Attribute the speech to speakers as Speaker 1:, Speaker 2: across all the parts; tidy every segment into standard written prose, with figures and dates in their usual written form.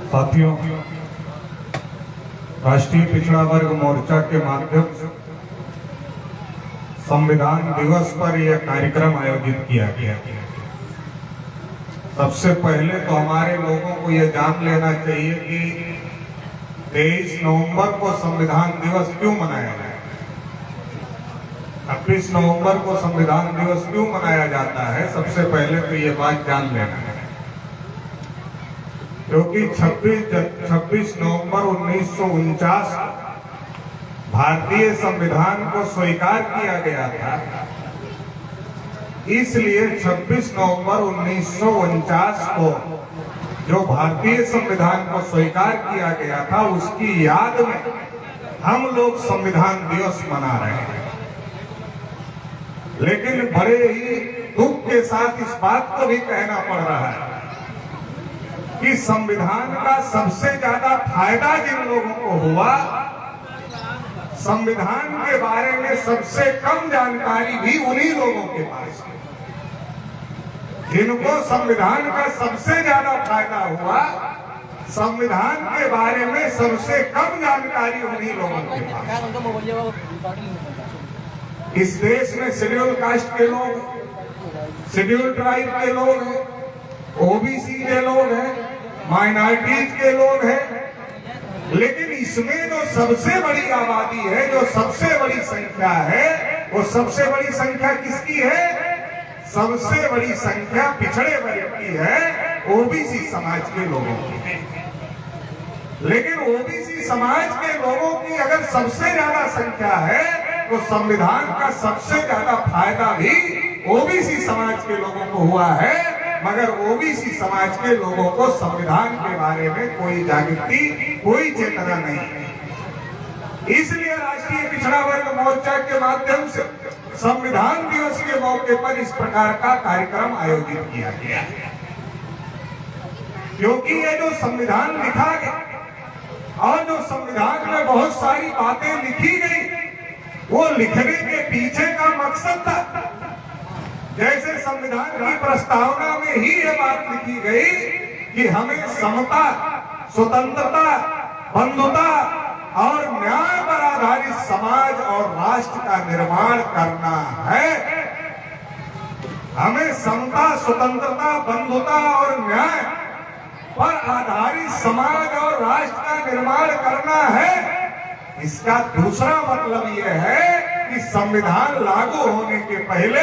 Speaker 1: साथियों, राष्ट्रीय पिछड़ा वर्ग मोर्चा के माध्यम से संविधान दिवस पर यह कार्यक्रम आयोजित किया गया। सबसे पहले तो हमारे लोगों को यह जान लेना चाहिए कि 23 नवंबर को संविधान दिवस क्यों मनाया जाए। 26 नवंबर को संविधान दिवस क्यों मनाया जाता है, सबसे पहले तो ये बात जान लेना है। क्योंकि 26 नवंबर 1949 भारतीय संविधान को स्वीकार किया गया था, इसलिए 26 नवंबर 1949 को जो भारतीय संविधान को स्वीकार किया गया था, उसकी याद में हम लोग संविधान दिवस मना रहे हैं। लेकिन बड़े ही दुख के साथ इस बात को भी कहना पड़ रहा है कि संविधान का सबसे ज्यादा फायदा जिन लोगों को हुआ, संविधान के बारे में सबसे कम जानकारी भी उन्हीं लोगों के पास है। जिनको संविधान का सबसे ज्यादा फायदा हुआ, संविधान के बारे में सबसे कम जानकारी उन्हीं लोगों के पास। इस देश में शेड्यूल कास्ट के लोग, शेड्यूल ट्राइब के लोग हैं, ओबीसी के लोग हैं, माइनॉरिटीज के लोग हैं, लेकिन इसमें जो सबसे बड़ी आबादी है, जो सबसे बड़ी संख्या है, वो सबसे बड़ी संख्या किसकी है? सबसे बड़ी संख्या पिछड़े वर्ग की है, ओबीसी समाज के लोगों की है। लेकिन ओबीसी समाज के लोगों की अगर सबसे ज्यादा संख्या है, तो संविधान का सबसे ज्यादा फायदा भी ओबीसी समाज के लोगों को हुआ है, मगर ओबीसी समाज के लोगों को संविधान के बारे में कोई जागृति, कोई चेतना नहीं है। इसलिए राष्ट्रीय पिछड़ा वर्ग मोर्चा के माध्यम से संविधान दिवस के मौके पर इस प्रकार का कार्यक्रम आयोजित किया गया। क्योंकि ये जो संविधान लिखा गया और जो संविधान में बहुत सारी बातें लिखी गई, वो लिखने के पीछे का मकसद था। जैसे संविधान की प्रस्तावना में ही ये बात लिखी गई कि हमें समता, स्वतंत्रता, बंधुता और न्याय पर आधारित समाज और राष्ट्र का निर्माण करना है। हमें समता, स्वतंत्रता, बंधुता और न्याय पर आधारित समाज और राष्ट्र का निर्माण करना है। इसका दूसरा मतलब यह है कि संविधान लागू होने के पहले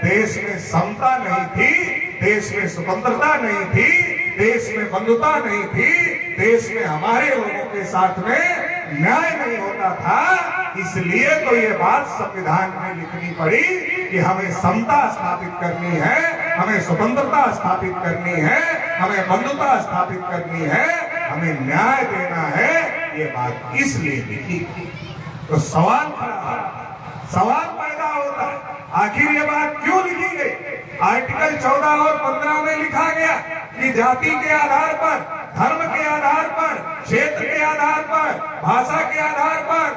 Speaker 1: देश में समता नहीं थी, देश में स्वतंत्रता नहीं थी, देश में बंधुता नहीं थी, देश में हमारे लोगों के साथ में न्याय नहीं होता था। इसलिए तो ये बात संविधान में लिखनी पड़ी कि हमें समता स्थापित करनी है, हमें स्वतंत्रता स्थापित करनी है, हमें बंधुता स्थापित करनी है, हमें न्याय देना है। ये बात इसलिए लिखी। तो सवाल पैदा होता है, आखिर ये बात क्यों लिखी गई? आर्टिकल 14 और 15 में लिखा गया कि जाति के आधार पर, धर्म के आधार पर, क्षेत्र के आधार पर, भाषा के आधार पर,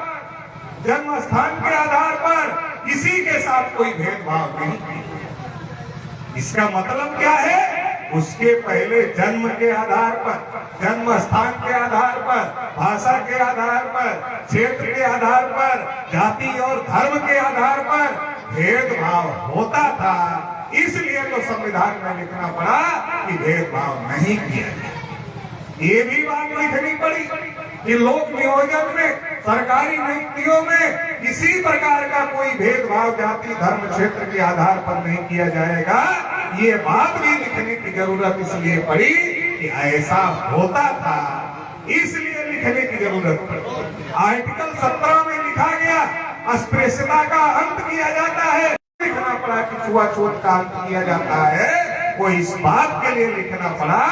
Speaker 1: जन्म स्थान के आधार पर किसी के साथ कोई भेदभाव नहीं। इसका मतलब क्या है? उसके पहले जन्म के आधार पर, जन्म स्थान के आधार पर, भाषा के आधार पर, क्षेत्र के आधार पर, जाति और धर्म के आधार पर भेदभाव होता था। इसलिए तो संविधान में लिखना पड़ा कि भेदभाव नहीं किया जाए। ये भी बात लिखनी पड़ी कि लोक नियोजन में, सरकारी नियुक्तियों में किसी प्रकार का कोई भेदभाव जाति, धर्म, क्षेत्र के आधार पर नहीं किया जाएगा। ये बात भी लिखने की जरूरत इसलिए पड़ी कि ऐसा होता था, इसलिए लिखने की जरूरत पड़ी। आर्टिकल 17 में लिखा गया अस्पृश्यता का अंत किया जाता है। लिखना पड़ा कि छुआछूत का अंत किया जाता है। वो इस बात के लिए लिखना पड़ा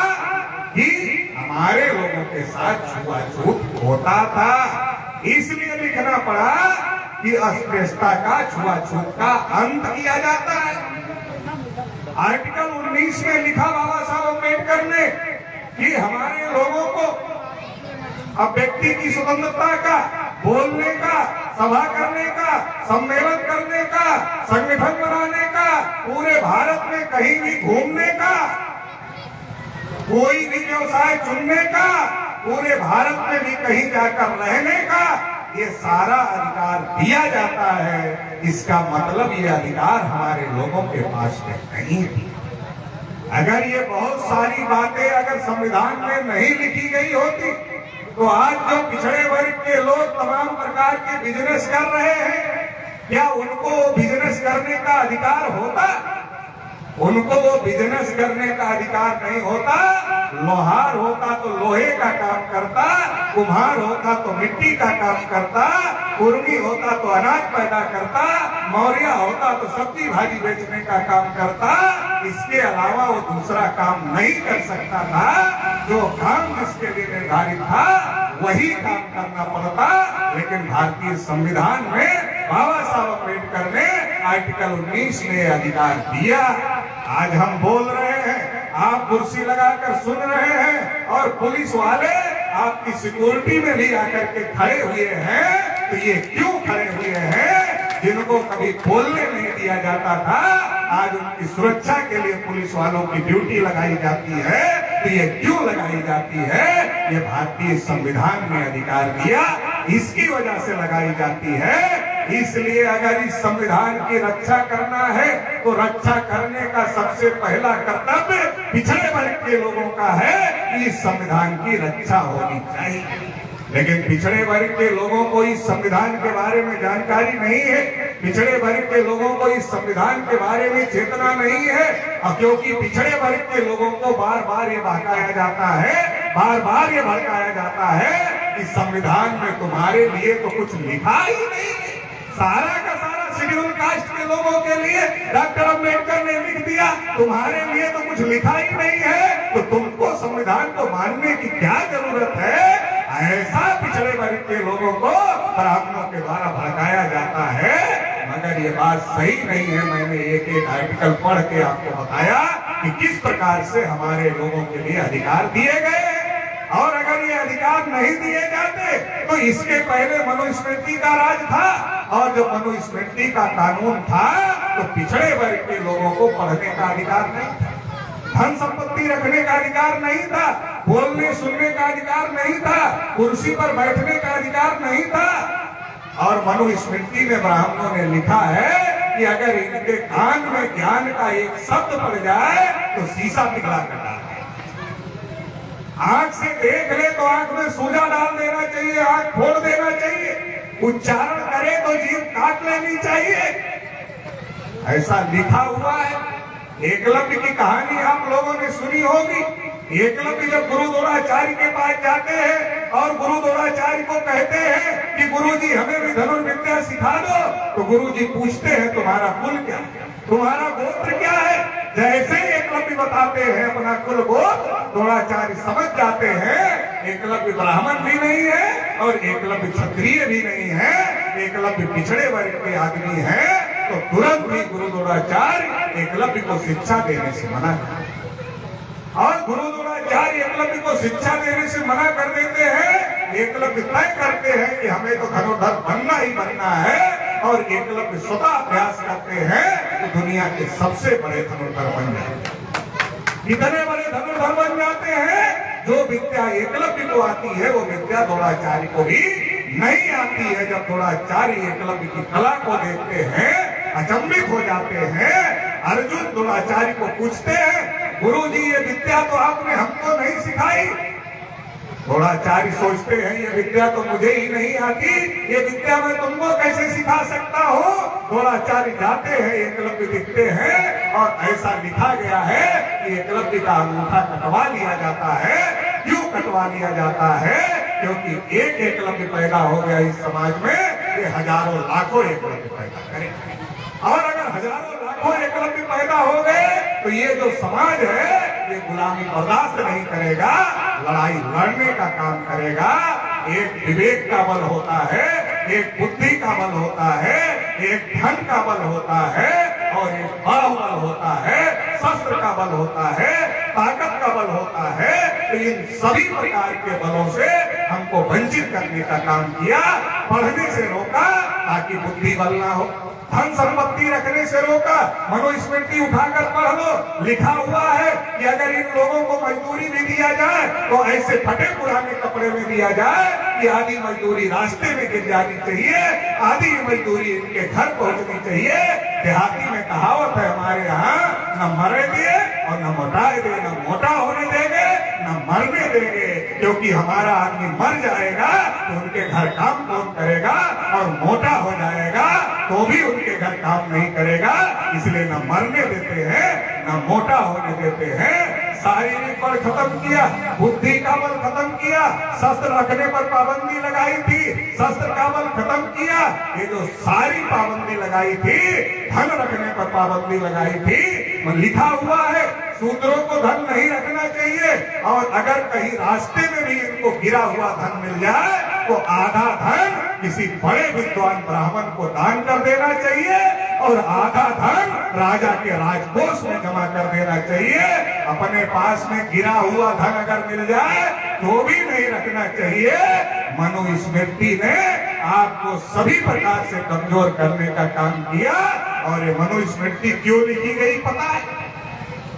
Speaker 1: कि हमारे लोगों के साथ छुआछूत होता था, इसलिए लिखना पड़ा कि अस्पृश्यता का, छुआछूत का अंत किया जाता है। आर्टिकल 19 में लिखा बाबा साहब अम्बेडकर ने कि हमारे लोगों को अब व्यक्ति की स्वतंत्रता का, बोलने का, सभा करने का, सम्मेलन करने का, संगठन बनाने का, पूरे भारत में कहीं भी घूमने का कोई भी व्यवसाय चुनने का, पूरे भारत में भी कहीं जाकर रहने का ये सारा अधिकार दिया जाता है। इसका मतलब ये अधिकार हमारे लोगों के पास में नहीं है। अगर ये बहुत सारी बातें अगर संविधान में नहीं लिखी गई होती तो आज जो पिछड़े वर्ग के लोग तमाम प्रकार के बिजनेस कर रहे हैं, क्या उनको बिजनेस करने का अधिकार होता? उनको वो बिजनेस करने का अधिकार नहीं होता। लोहार होता तो लोहे का काम करता, कुम्हार होता तो मिट्टी का काम करता, कुर्मी होता तो अनाज पैदा करता, मौर्या होता तो सब्जी भाजी बेचने का काम करता। इसके अलावा वो दूसरा काम नहीं कर सकता था। जो काम जिसके लिए निर्धारित था वही काम करना पड़ता। लेकिन भारतीय संविधान में बाबा साहब अम्बेडकर ने आर्टिकल 19 में अधिकार दिया। आज हम बोल रहे हैं, आप कुर्सी लगाकर सुन रहे हैं और पुलिस वाले आपकी सिक्योरिटी में भी आकर के खड़े हुए हैं। तो ये क्यों खड़े हुए हैं? जिनको कभी बोलने नहीं दिया जाता था, आज उनकी सुरक्षा के लिए पुलिस वालों की ड्यूटी लगाई जाती है। तो ये क्यों लगाई जाती है? ये भारतीय संविधान ने अधिकार दिया, इसकी वजह से लगाई जाती है। इसलिए अगर इस संविधान की रक्षा करना है तो रक्षा करने का सबसे पहला कर्तव्य पिछड़े वर्ग के लोगों का है कि इस संविधान की रक्षा होनी चाहिए। लेकिन पिछड़े वर्ग के लोगों को इस संविधान के बारे में जानकारी नहीं है। पिछड़े वर्ग के लोगों को इस संविधान के बारे में चेतना नहीं है। और क्योंकि पिछड़े वर्ग के लोगों को बार बार ये बहकाया जाता है, बार बार ये भड़काया जाता है कि संविधान में तुम्हारे लिए तो कुछ लिखा ही नहीं है। सारा का सारा शेड्यूल कास्ट के लोगों के लिए डॉक्टर अम्बेडकर ने लिख दिया, तुम्हारे लिए तो कुछ लिखा ही नहीं है। तो तुमको संविधान को मानने की क्या जरूरत है? ऐसा पिछड़े वर्ग के लोगों को ब्राह्मणों के द्वारा भड़काया जाता है। मगर ये बात सही नहीं है। मैंने एक एक आर्टिकल पढ़ के आपको बताया कि किस प्रकार से हमारे लोगों के लिए अधिकार दिए गए। और अगर ये अधिकार नहीं दिए जाते तो इसके पहले मनुस्मृति का राज था, और जो मनुस्मृति का कानून था तो पिछड़े वर्ग के लोगों को पढ़ने का अधिकार नहीं था, धन संपत्ति रखने का अधिकार नहीं था, बोलने सुनने का अधिकार नहीं था, कुर्सी पर बैठने का अधिकार नहीं था। और मनुस्मृति में ब्राह्मणों ने लिखा है कि अगर इनके कान में ज्ञान का एक शब्द पड़ जाए तो शीशा पिघला कर डाल दे। आंख से देख ले तो आंख में सूजा डाल देना चाहिए, आंख फोड़ देना चाहिए, उच्चारण करे तो जीभ काट लेनी चाहिए। ऐसा लिखा हुआ है। एकलव्य की कहानी आप लोगों ने सुनी होगी। एकलव्य जब गुरु द्रोणाचार्य के पास जाते हैं और गुरु द्रोणाचार्य को कहते हैं कि गुरुजी हमें भी धनुर्विद्या सिखा दो, तो गुरुजी पूछते हैं तुम्हारा कुल क्या है, तुम्हारा गोत्र क्या है। जैसे एकलव्य बताते हैं अपना कुल गोत्र, द्रोणाचार्य समझ जाते हैं एकलव्य ब्राह्मण भी नहीं है और एकलव्य क्षत्रिय भी नहीं है, एकलव्य पिछड़े वर्ग के आदमी है। तो तुरंत भी गुरु द्रोणाचार्य एकलव्य को शिक्षा देने से मना कर, और गुरु द्रोणाचार्य एकलव्य को शिक्षा देने से मना कर देते हैं। एकलव्य तय करते हैं कि हमें तो धनुर्धर बनना ही बनना है, और एकलव्य स्वतः अभ्यास करते हैं तो दुनिया के सबसे बड़े धनुर्धर बन जाते हैं। कितने बड़े धनुर्धर बन जाते हैं? जो विद्या एकलव्य को आती है वो विद्या द्रोणाचार्य को भी नहीं आती है। जब द्रोणाचार्य एकलव्य की कला को देखते हैं अचंभित हो जाते हैं। अर्जुन द्रोणाचार्य को पूछते हैं, गुरुजी ये विद्या तो आपने हमको नहीं सिखाई। द्रोणाचार्य सोचते हैं ये विद्या तो मुझे ही नहीं आती, ये विद्या मैं तुमको कैसे सिखा सकता हूँ। द्रोणाचार्य जाते हैं, एकलव्य दिखते हैं और ऐसा लिखा गया है कि एकलव्य का अंगूठा कटवा लिया जाता है। क्यों कटवा लिया जाता है? क्योंकि एक एकलव्य पैदा हो गया इस समाज में, ये हजारों लाखों एकलव्य पैदा करेगा। और अगर हजारों लाखों एकलव्य पैदा हो गए तो ये जो समाज है ये गुलामी बर्दाश्त नहीं करेगा, लड़ाई लड़ने का काम करेगा। एक विवेक का बल होता है, एक बुद्धि का बल होता है, एक धन का बल होता है, और एक बाहुबल होता है, शस्त्र का बल होता है, ताकत का बल होता है। तो इन सभी प्रकार के बलों से हमको वंचित करने का काम किया। पढ़ने से रोका ताकि बुद्धि बल ना हो, धन संपत्ति रखने से रोका, मनुस्मृति उठाकर पढ़ लो, लिखा हुआ है कि अगर इन लोगों को मजदूरी भी दिया जाए तो ऐसे फटे पुराने कपड़े में दिया जाए कि आधी मजदूरी रास्ते में गिर जानी चाहिए, आधी मजदूरी इनके घर पहुंचनी चाहिए। देहाती में कहावत है हमारे यहाँ, न मरे दिए और न मोटाए दे, न मोटा होने देंगे न मरने देंगे, क्योंकि हमारा आदमी मर जाएगा तो उनके घर काम कौन करेगा, और मोटा हो जाएगा तो भी उनके घर काम नहीं करेगा। इसलिए न मरने देते हैं न मोटा होने देते हैं। शारीरिक बल खत्म किया, बुद्धि का बल खत्म किया, शस्त्र रखने पर पाबंदी लगाई थी, शस्त्र का बल खत्म किया। ये जो सारी पाबंदी लगाई थी, धन रखने पर पाबंदी लगाई थी, लिखा हुआ है शूद्रों को धन नहीं रखना चाहिए, और अगर कहीं रास्ते में भी इनको गिरा हुआ धन मिल जाए तो आधा धन किसी बड़े विद्वान ब्राह्मण को दान कर देना चाहिए और आधा धन राजा के राजकोष में जमा कर देना चाहिए। अपने पास में गिरा हुआ धन अगर मिल जाए तो भी नहीं रखना चाहिए। मनुस्मृति ने आपको सभी प्रकार से कमजोर करने का काम किया। और ये मनुस्मृति क्यों लिखी गई पता है?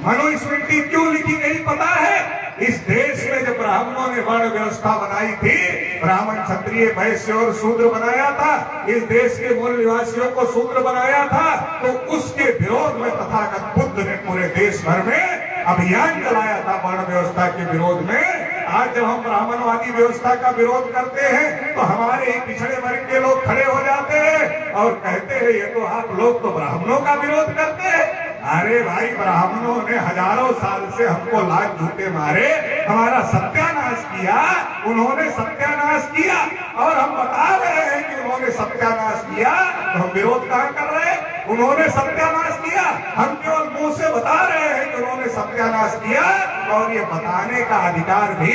Speaker 1: मनुस्मृति क्यों लिखी गई पता है? इस देश में जब ब्राह्मणों ने वर्ण व्यवस्था बनाई थी, ब्राह्मण क्षत्रिय वैश्य और शूद्र बनाया था, इस देश के मूल निवासियों को शूद्र बनाया था, तो उसके विरोध में तथागत बुद्ध ने पूरे देश भर में अभियान चलाया था वर्ण व्यवस्था के विरोध में। आज जब हम ब्राह्मणवादी व्यवस्था का विरोध करते हैं तो हमारे ही पिछड़े वर्ग के लोग खड़े हो जाते हैं और कहते हैं ये तो आप लोग तो ब्राह्मणों का विरोध करते हैं। अरे भाई, ब्राह्मणों ने हजारों साल से हमको लाख झूठे मारे, हमारा सत्यानाश किया, उन्होंने सत्यानाश किया, और हम बता रहे हैं कि उन्होंने सत्यानाश किया, तो हम विरोध कहाँ कर रहे हैं? उन्होंने सत्यानाश किया, हम केवल मुंह से बता रहे हैं कि उन्होंने सत्यानाश किया। और ये बताने का अधिकार भी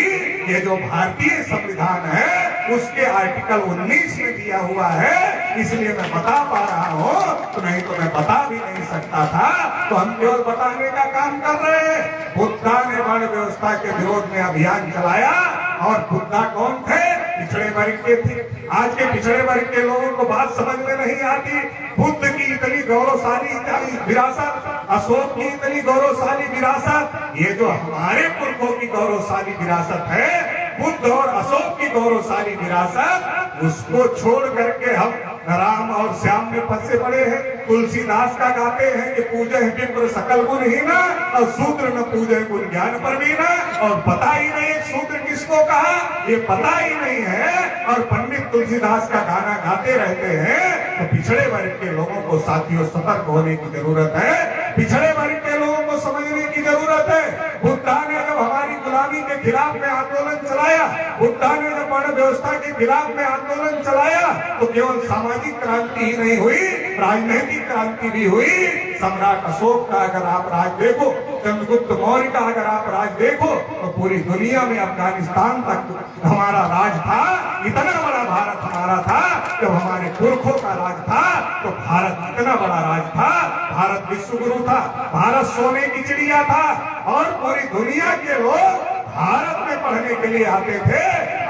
Speaker 1: ये जो भारतीय संविधान है उसके आर्टिकल 19 में दिया हुआ है, इसलिए मैं बता पा रहा हूँ, तो नहीं तो मैं बता भी नहीं सकता था। तो हम केवल बताने का काम कर रहे हैं। बुद्धा ने वर्ण व्यवस्था के विरोध में अभियान चलाया, और बुद्धा कौन थे? पिछड़े वर्ग के थे। आज के पिछड़े वर्ग के लोगों को बात समझ में नहीं आती। बुद्ध की इतनी गौरवशाली विरासत, अशोक की इतनी गौरवशाली विरासत, ये जो हमारे पुरखों की गौरवशाली विरासत है, बुद्ध और अशोक की गौरवशाली विरासत, उसको छोड़ करके हम राम और श्याम में फंसे पड़े हैं। तुलसीदास का गाते हैं कि पूजे विप्र सकल गुण ही ना, और शूद्र न पूजे गुण ज्ञान पर भी ना। और पता ही नहीं शूद्र किसको कहा, ये पता ही नहीं है। और पंडित तुलसीदास का गाना गाते रहते हैं। तो पिछड़े वर्ग के लोगों को साथियों सतर्क होने की जरूरत है, पिछड़े वर्ग के लोगों को समझने की जरूरत है। बुद्धा ने जब हमारी गुलामी के खिलाफ में आंदोलन चलाया, बुद्धा ने जब वर्ण व्यवस्था के खिलाफ में आंदोलन चलाया, तो केवल सामाजिक क्रांति ही नहीं हुई, राजनीतिक क्रांति भी हुई। सम्राट अशोक का अगर आप राज देखो, चंद्रगुप्त मौर्य का अगर आप राज देखो, तो पूरी दुनिया में अफगानिस्तान तक हमारा राज था। इतना बड़ा भारत हमारा था। जब हमारे पुरखों का राज था तो भारत इतना बड़ा राज था। भारत विश्वगुरु था, भारत सोने की चिड़िया था, और पूरी दुनिया के लोग भारत में पढ़ने के लिए आते थे।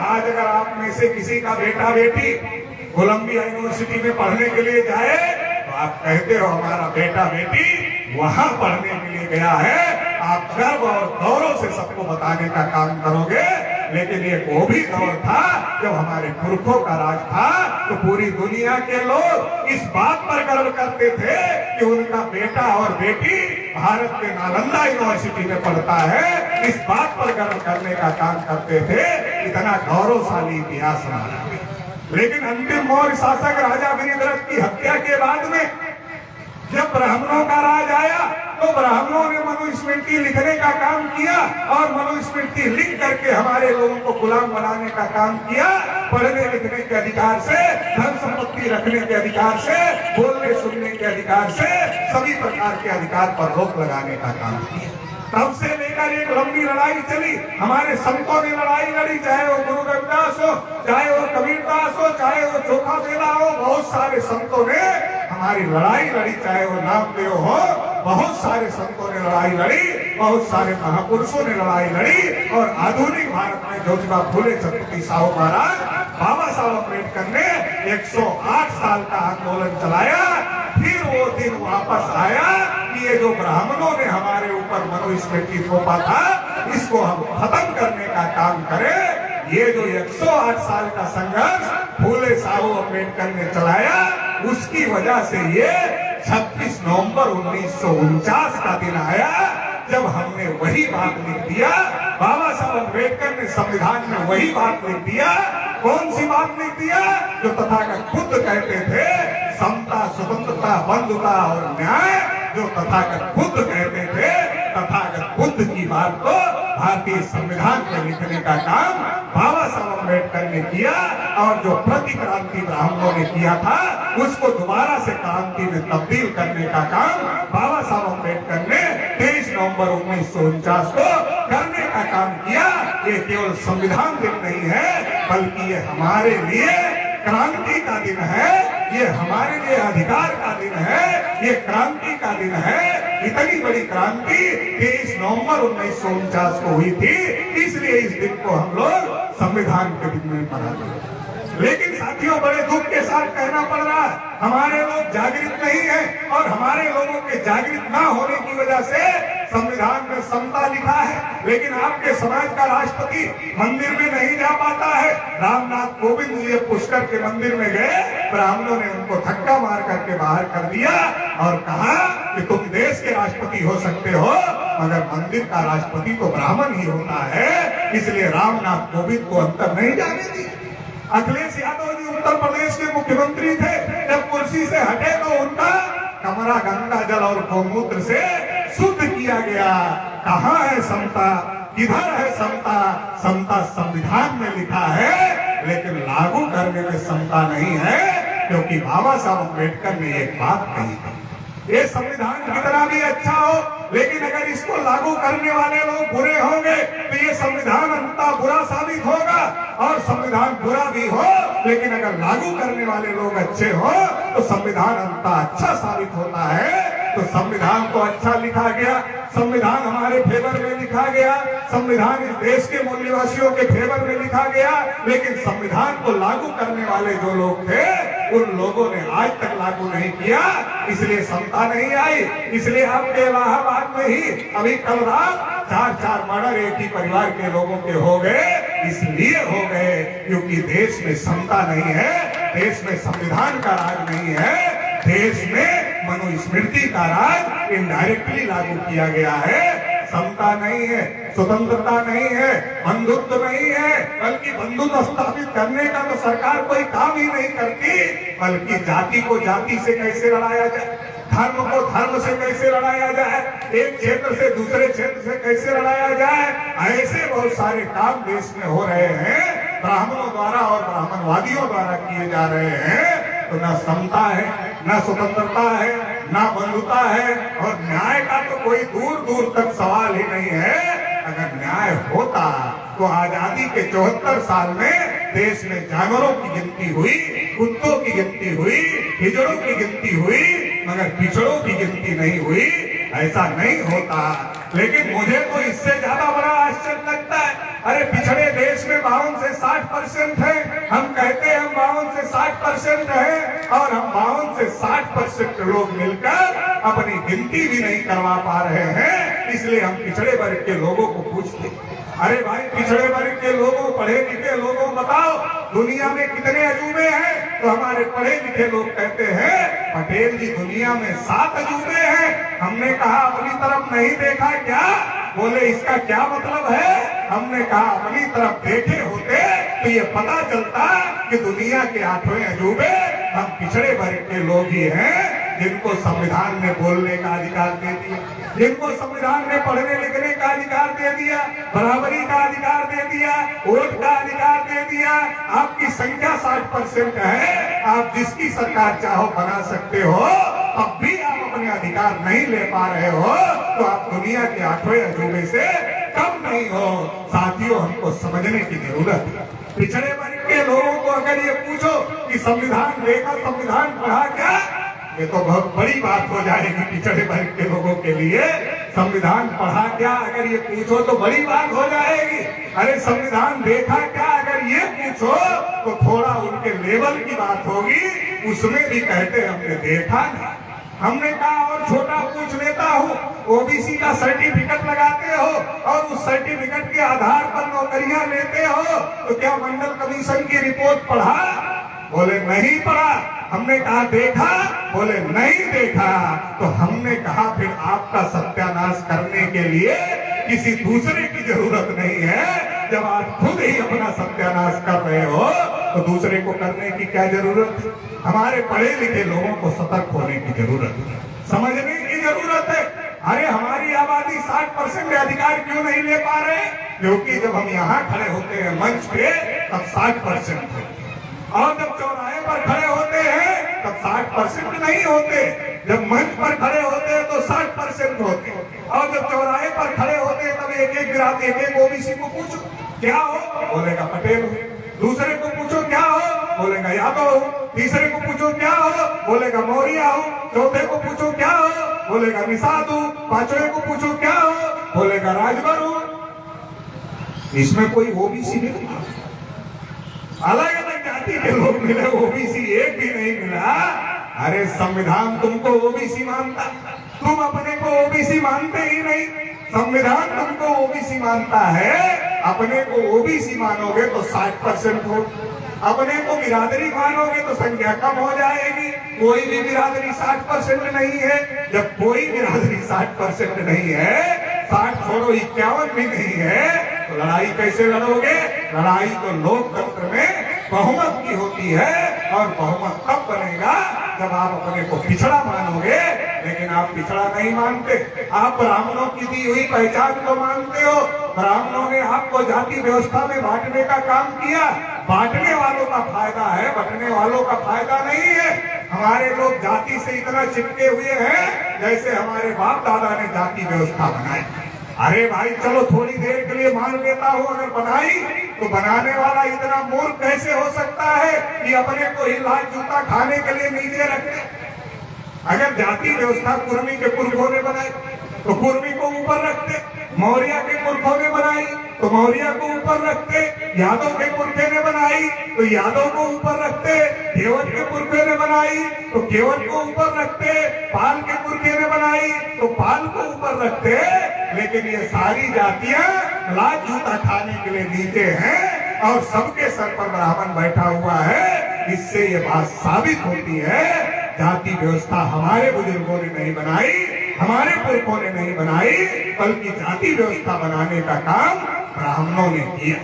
Speaker 1: आज अगर आप में से किसी का बेटा बेटी कोलंबिया यूनिवर्सिटी में पढ़ने के लिए जाए, तो आप कहते हो हमारा बेटा बेटी वहां पढ़ने के लिए गया है। आप गर्व और गौरव से सबको बताने का काम करोगे। लेकिन ये वो भी दौर था जब हमारे पुरखों का राज था, तो पूरी दुनिया के लोग इस बात पर गर्व करते थे कि उनका बेटा और बेटी भारत के नालंदा यूनिवर्सिटी में पढ़ता है। इस बात पर गर्व करने का काम करते थे। इतना गौरवशाली इतिहास हमारा। लेकिन अंतिम मौर्य शासक राजा वीरभद्र की हत्या के बाद में जब ब्राह्मणों का राज आया, तो ब्राह्मणों ने मनुस्मृति लिखने का काम किया, और मनुस्मृति लिख करके हमारे लोगों को गुलाम बनाने का काम किया। पढ़ने लिखने के अधिकार से, धन संपत्ति रखने के अधिकार से, बोलने सुनने के अधिकार से, सभी प्रकार के अधिकार पर रोक लगाने का काम किया। तब से लेकर एक लंबी लड़ाई चली। हमारे संतों ने लड़ाई लड़ी, चाहे वो गुरु रविदास हो, चाहे वो कबीरदास हो, चाहे वो चोखा बेला हो, बहुत सारे संतों ने हमारी लड़ाई लड़ी। चाहे वो नामदेव हो, बहुत सारे संतों ने लड़ाई लड़ी, बहुत सारे महापुरुषों ने लड़ाई लड़ी। और आधुनिक भारत में ज्योतिबा फूले, छत्रपति साहू महाराज, बाबा साहब अम्बेडकर ने 108 साल का आंदोलन चलाया, फिर वो दिन वापस आया कि ये जो ब्राह्मणों ने हमारे ऊपर मनुस्मृति थोपा था, इसको हम खत्म करने का काम करें। ये जो 108 साल का संघर्ष फूले साहू अम्बेडकर ने चलाया, उसकी वजह से ये 26 नवंबर 1949 का दिन आया, जब हमने वही बात लिख दिया। बाबा साहब अम्बेडकर ने संविधान में वही बात लिख दिया। कौन सी बात लिख दिया? जो तथागत खुद कहते थे, समता, स्वतंत्रता, बंधुता और न्याय। जो तथागत खुद कहते थे, तथागत बुद्ध की बात को भारतीय संविधान में लिखने का काम बाबा साहब अम्बेडकर ने किया, और जो प्रतिक्रांति ब्राह्मणों ने किया था, उसको दोबारा से क्रांति में तब्दील करने का काम बाबा साहब अम्बेडकर ने 23 नवंबर 1949 को करने का काम किया। ये केवल संविधान दिन नहीं है, बल्कि ये हमारे लिए क्रांति का दिन है, ये हमारे लिए अधिकार का दिन है, ये क्रांति का दिन है। इतनी बड़ी क्रांति 23 नवंबर 1949 को हुई थी, इसलिए इस दिन को हम लोग संविधान के दिन में मनाते हैं। लेकिन साथियों, बड़े दुख के साथ कहना पड़ रहा है, हमारे लोग जागृत नहीं है, और हमारे लोगों के जागृत ना होने की वजह से संविधान में समता लिखा है, लेकिन आपके समाज का राष्ट्रपति मंदिर में नहीं जा पाता है। रामनाथ कोविंद जी पुष्कर के मंदिर में गए, ब्राह्मणों ने उनको धक्का मार करके बाहर कर दिया और कहा कि तुम देश के राष्ट्रपति हो सकते हो, मगर मंदिर का राष्ट्रपति तो ब्राह्मण ही होता है, इसलिए रामनाथ कोविंद को अंदर नहीं जाने दी। अखिलेश यादव जी उत्तर प्रदेश के मुख्यमंत्री थे, जब कुर्सी से हटे तो उनका कमरा गंगा जल और गौमूत्र से शुद्ध किया गया। कहाँ है समता? किधर है समता? समता संविधान में लिखा है, लेकिन लागू करने में समता नहीं है, क्योंकि बाबा साहब अम्बेडकर ने एक बात कही थी, ये संविधान कितना भी अच्छा हो, लेकिन अगर इसको लागू करने वाले लोग बुरे होंगे तो ये संविधान अंततः बुरा साबित होगा। और संविधान बुरा भी हो, लेकिन अगर लागू करने वाले लोग अच्छे हो तो संविधान अंततः अच्छा साबित होता है। तो संविधान को अच्छा लिखा गया, संविधान हमारे फेवर में लिखा गया, संविधान इस देश के मूल्यवासियों के फेवर में लिखा गया, लेकिन संविधान को लागू करने वाले जो लोग थे, उन लोगों ने आज तक लागू नहीं किया, इसलिए समता नहीं आई। इसलिए आपके इलाहाबाद में ही अभी कल रात 4 मर्डर एक ही परिवार के लोगों के हो गए। इसलिए हो गए क्योंकि देश में समता नहीं है, देश में संविधान का राज नहीं है, देश में मनुस्मृति का राज इनडायरेक्टली लागू किया गया है। समता नहीं है, स्वतंत्रता नहीं है, बंधुत्व नहीं है, बल्कि बंधुत्व स्थापित करने का तो सरकार कोई काम ही नहीं करती, बल्कि जाति को जाति से कैसे लड़ाया जाए, धर्म को धर्म से कैसे लड़ाया जाए, एक क्षेत्र से दूसरे क्षेत्र से कैसे लड़ाया जाए, ऐसे बहुत सारे काम देश में हो रहे हैं, ब्राह्मणों द्वारा और ब्राह्मणवादियों द्वारा किए जा रहे हैं। तो न समता है, न स्वतंत्रता है, न बंधुता है, और न्याय का तो कोई दूर दूर तक सवाल ही नहीं है। अगर न्याय होता तो आजादी के 74 साल में देश में जानवरों की गिनती हुई, कुत्तों की गिनती हुई, हिजड़ों की गिनती हुई, मगर पिछड़ों की गिनती नहीं हुई। ऐसा नहीं होता। लेकिन मुझे तो इससे ज्यादा बड़ा आश्चर्य लगता है, अरे पिछड़े देश में 52 से 60% है, हम कहते हैं हम 52 से 60% है, और हम 52 से 60% लोग मिलकर अपनी गिनती भी नहीं करवा पा रहे हैं। इसलिए हम पिछड़े वर्ग के लोगों को पूछते, अरे भाई पिछड़े वर्ग के लोगों, पढ़े लिखे लोगों, बताओ दुनिया में कितने अजूबे हैं? तो हमारे पढ़े लिखे लोग कहते हैं, पटेल जी दुनिया में 7 अजूबे हैं। हमने कहा अपनी तरफ नहीं देखा क्या? बोले इसका क्या मतलब है? हमने कहा अपनी तरफ देखे होते तो ये पता चलता कि दुनिया के 8वें अजूबे हम पिछड़े वर्ग के लोग ही हैं, जिनको संविधान ने बोलने का अधिकार दे दिया, जिनको संविधान ने पढ़ने लिखने का अधिकार दे दिया, बराबरी का अधिकार दे दिया, वोट का अधिकार दे दिया। आपकी संख्या 60% है, आप जिसकी सरकार चाहो बना सकते हो, अब भी आप अपने अधिकार नहीं ले पा रहे हो, तो आप दुनिया के 8वें अजूबे से कम नहीं हो। साथियों, हमको समझने की जरूरत है। पिछड़े वर्ग के लोगों को अगर ये पूछो कि संविधान देखा, संविधान पढ़ा क्या, ये तो बहुत बड़ी बात हो जाएगी पिछड़े वर्ग के लोगों के लिए। संविधान पढ़ा क्या अगर ये पूछो तो बड़ी बात हो जाएगी। अरे संविधान देखा क्या अगर ये पूछो तो थोड़ा उनके लेवल की बात होगी। उसमें भी कहते हमने देखा नहीं। हमने कहा और छोटा पूछ लेता हूँ, ओबीसी का सर्टिफिकेट लगाते हो और उस सर्टिफिकेट के आधार पर नौकरियां लेते हो तो क्या मंडल कमीशन की रिपोर्ट पढ़ा? बोले नहीं पढ़ा। हमने कहा देखा? बोले नहीं देखा। तो हमने कहा फिर आपका सत्यानाश करने के लिए किसी दूसरे की जरूरत नहीं है। जब आप खुद ही अपना सत्यानाश कर रहे हो तो दूसरे को करने की क्या जरूरत है? हमारे पढ़े लिखे लोगों को सतर्क होने की जरूरत है, समझने की जरूरत है। अरे हमारी आबादी 60% अधिकार क्यों नहीं ले पा रहे? क्योंकि जब हम यहाँ खड़े होते हैं मंच पे तब 60% होते, और जब चौराहे पर खड़े होते हैं तब 60% नहीं होते। जब मंच पर खड़े होते हैं तो 60% होते, और जब चौराहे पर खड़े होते हैं तब एक ओबीसी को पूछो क्या हो, बोलेगा पटेल हो। दूसरे को पूछो क्या हो, बोलेगा यादव हो। तीसरे को पूछो क्या हो, बोलेगा मौर्य हो। चौथे को पूछो क्या हो, बोलेगा निषाद हो। पांचवे को पूछो क्या हो, बोलेगा राजभर हो। इसमें कोई ओबीसी नहीं, अलग अलग जाति के लोग मिले, ओबीसी एक भी नहीं मिला। अरे संविधान तुमको ओबीसी मानता, तुम अपने को ओबीसी मानते ही नहीं। संविधान तुमको ओबीसी मानता है, अपने को ओबीसी मानोगे तो 60% हो, अपने को बिरादरी मानोगे तो संख्या कम हो जाएगी। कोई भी बिरादरी 60% नहीं है। जब कोई बिरादरी 60% नहीं है, 60 छोड़ो 51 भी नहीं है, तो लड़ाई कैसे लड़ोगे? लड़ाई तो लोकतंत्र में बहुमत की होती है, और बहुमत तब बनेगा जब आप अपने को पिछड़ा मानोगे। लेकिन आप पिछड़ा नहीं मानते, आप ब्राह्मणों की दी हुई पहचान को मानते हो। ब्राह्मणों ने आपको जाति व्यवस्था में बांटने का काम किया। बांटने वालों का फायदा है, बंटने वालों का फायदा नहीं है। हमारे लोग जाति से इतना चिपके हुए हैं जैसे हमारे बाप दादा ने जाति व्यवस्था बनाई। अरे भाई चलो थोड़ी देर के लिए मान लेता हूँ अगर बनाई, तो बनाने वाला इतना मूर्ख कैसे हो सकता है कि अपने को ही लाल जूता खाने के लिए नीचे रखे? अगर जाति व्यवस्था कुर्मी के पुरखों ने बनाई तो कुर्मी को ऊपर रखते, मौर्य के पुरखों ने बनाई तो मौर्य को ऊपर रखते, यादव के पुरखे ने बनाई तो यादव को ऊपर रखते, केवट के पुरखे ने बनाई तो केवट को ऊपर रखते, पाल के पुरखे ने बनाई तो पाल को ऊपर रखते। लेकिन ये सारी जातियां लाल जूता खाने के लिए नीचे हैं और सबके सर पर ब्राह्मण बैठा हुआ है। इससे ये बात साबित होती है जाति व्यवस्था हमारे बुजुर्गों ने नहीं बनाई, हमारे पुरखों ने नहीं बनाई, बल्कि जाति व्यवस्था बनाने का काम ब्राह्मणों ने किया।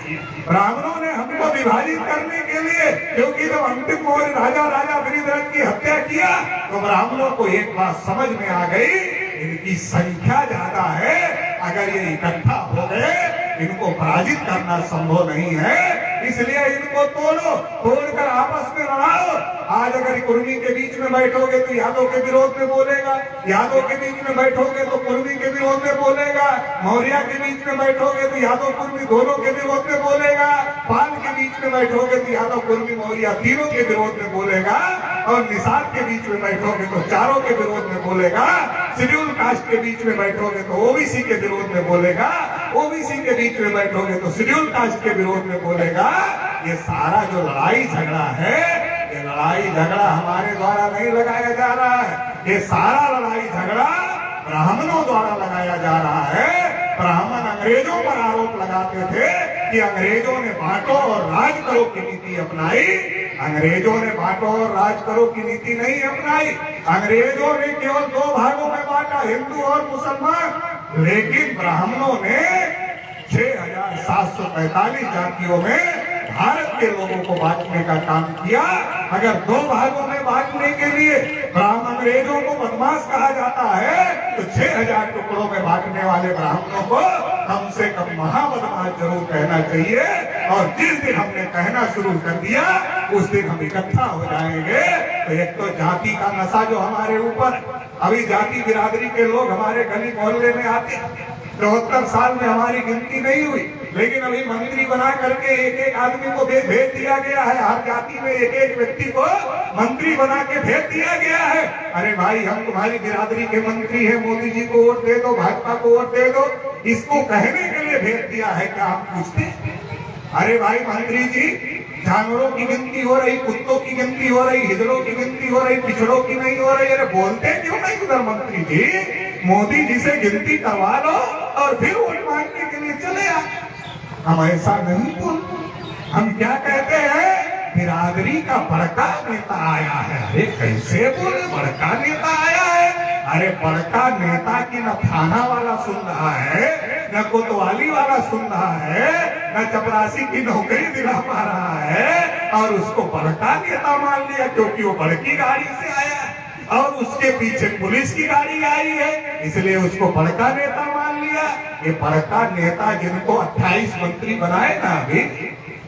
Speaker 1: ब्राह्मणों ने हमको विभाजित करने के लिए, क्योंकि जब अंतिम मौर्य राजा गिरिधर की हत्या किया तो ब्राह्मणों को एक बात समझ में आ गई, इनकी संख्या ज्यादा है, अगर ये इकट्ठा हो गए इनको पराजित करना संभव नहीं है, इसलिए इनको तोड़ो, तोड़कर आपस में लड़ाओ। आज अगर कुर्मी के बीच में बैठोगे तो यादव के विरोध में बोलेगा, यादव के बीच में बैठोगे तो कुर्मी के विरोध में बोलेगा, मौर्य के बीच में बैठोगे तो यादव कुर्मी दोनों के विरोध में बोलेगा, पाल के बीच में बैठोगे तो यादव कुर्मी मौर्य तीनों के विरोध में बोलेगा, और निषाद के बीच में बैठोगे तो चारों के विरोध में बोलेगा, शेड्यूल कास्ट के बीच में बैठोगे तो ओबीसी के विरोध में बोलेगा, ओबीसी के बीच में बैठोगे तो शेड्यूल कास्ट के विरोध में बोलेगा। ये सारा जो लड़ाई झगड़ा है, ये लड़ाई झगड़ा हमारे द्वारा नहीं लगाया जा रहा है, ये सारा लड़ाई झगड़ा ब्राह्मणों द्वारा लगाया जा रहा है। ब्राह्मण अंग्रेजों पर आरोप लगाते थे कि अंग्रेजों ने बांटो और राज करो की नीति अपनाई। अंग्रेजों ने बांटो और राज करो की नीति नहीं अपनाई, अंग्रेजों ने केवल 2 भागों में बांटा, हिंदू और मुसलमान। लेकिन ब्राह्मणों ने 6745 जातियों में भारत के लोगों को बांटने का काम किया। अगर 2 भागों में बांटने के लिए ब्राह्मण अंग्रेजों को बदमाश कहा जाता है, तो 6000 टुकड़ों में बांटने वाले ब्राह्मणों को कम से कम महाबदमाश जरूर कहना चाहिए। और जिस दिन हमने कहना शुरू कर दिया उस दिन हम इकट्ठा हो जाएंगे। तो एक तो जाति का नशा जो हमारे ऊपर, अभी जाति बिरादरी के लोग हमारे गली मोहल्ले में आते, 74 साल में हमारी गिनती नहीं हुई, लेकिन अभी मंत्री बना करके एक एक आदमी को भेज दिया गया है। हर जाति में एक एक व्यक्ति को मंत्री बना के भेज दिया गया है। अरे भाई, हम तुम्हारी बिरादरी के मंत्री हैं, मोदी जी को वोट दे दो, भाजपा को वोट दे दो, इसको कहने के लिए भेज दिया है क्या? हम पूछते। अरे भाई मंत्री जी, जानवरों की गिनती हो रही, कुत्तों की गिनती हो रही, हिजड़ों की गिनती हो रही, पिछड़ों की नहीं हो रही। अरे बोलते क्यों नहीं उधर मंत्री जी? मोदी जी से गिनती करवा लो और फिर वोट मांगने के लिए चले आ। हम ऐसा नहीं बोलते। हम क्या कहते हैं? बिरादरी का बड़का नेता आया है। अरे कैसे बोले बड़का नेता आया है? अरे बड़का नेता की न थाना वाला सुन रहा है, न कोतवाली वाला सुन रहा है, न चपरासी की नौकरी दिला पा रहा है, और उसको बड़का नेता मान लिया क्योंकि वो बड़की गाड़ी से आया है और उसके पीछे पुलिस की गाड़ी आई है, इसलिए उसको बड़का नेता मान लिया। ये बड़का नेता जिनको 28 मंत्री बनाए ना अभी,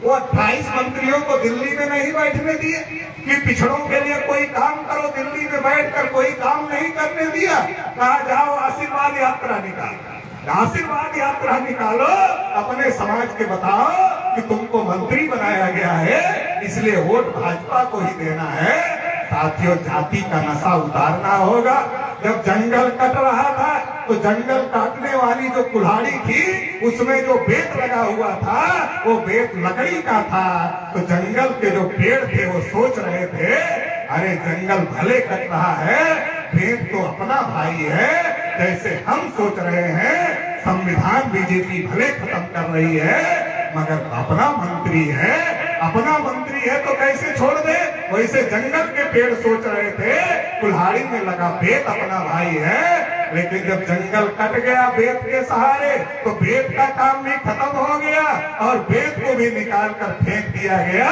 Speaker 1: वो 28 मंत्रियों को दिल्ली में नहीं बैठने दिए कि पिछड़ों के लिए कोई काम करो। दिल्ली में बैठकर कोई काम नहीं करने दिया। कहा जाओ आशीर्वाद यात्रा निकालो, आशीर्वाद यात्रा निकालो, अपने समाज के बताओ कि तुमको मंत्री बनाया गया है, इसलिए वोट भाजपा को ही देना है। साथियों, जाति का नशा उतारना होगा। जब जंगल कट रहा था तो जंगल काटने वाली जो कुल्हाड़ी थी, उसमें जो बेत लगा हुआ था वो बेत लकड़ी का था। तो जंगल के जो पेड़ थे वो सोच रहे थे, अरे जंगल भले कट रहा है, बेत तो अपना भाई है। जैसे हम सोच रहे हैं संविधान बीजेपी भले खत्म कर रही है, मगर अपना मंत्री है, अपना मंत्री है तो कैसे छोड़ दे? वैसे जंगल के पेड़ सोच रहे थे कुल्हाड़ी में लगा बेत अपना भाई है, लेकिन जब जंगल कट गया बेत के सहारे तो बेत का काम भी खत्म हो गया और बेत को भी निकाल कर फेंक दिया गया।